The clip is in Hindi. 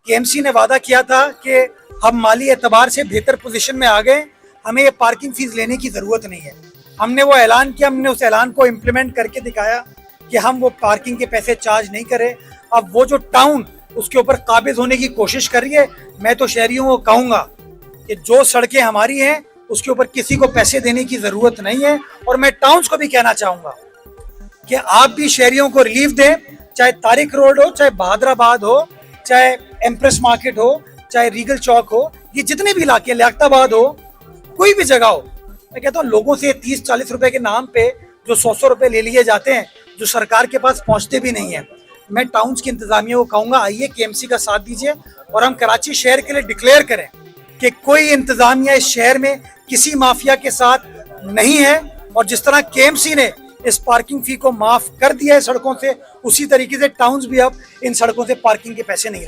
केएमसी ने वादा किया था कि हम माली एतबार से बेहतर पोजीशन में आ गए, हमें ये पार्किंग फीस लेने की ज़रूरत नहीं है। हमने वो ऐलान किया, हमने उस ऐलान को इम्प्लीमेंट करके दिखाया कि हम वो पार्किंग के पैसे चार्ज नहीं करें। अब वो जो टाउन उसके ऊपर काबिज होने की कोशिश कर रही है, मैं तो शहरियों को कहूँगा कि जो सड़कें हमारी हैं उसके ऊपर किसी को पैसे देने की ज़रूरत नहीं है। और मैं टाउन्स को भी कहना चाहूँगा कि आप भी शहरियों को रिलीफ दें, चाहे तारिक रोड हो, चाहे बहादुराबाद हो, चाहे एम्प्रेस मार्केट हो, चाहे रीगल चौक हो, ये जितने भी इलाके, लियाकताबाद हो, कोई भी जगह हो। मैं कहता हूँ लोगों से 30-40 रुपए के नाम पे जो 100 रुपए ले लिए जाते हैं, जो सरकार के पास पहुंचते भी नहीं है, मैं टाउन्स की इंतजामिया को कहूँगा आइए केएमसी का साथ दीजिए और हम कराची शहर के लिए डिक्लेयर करें कि कोई इंतजामिया इस शहर में किसी माफिया के साथ नहीं है। और जिस तरह केएमसी ने इस पार्किंग फी को माफ कर दिया है सड़कों से, उसी तरीके से टाउन्स भी अब इन सड़कों से पार्किंग के पैसे नहीं लेंगे।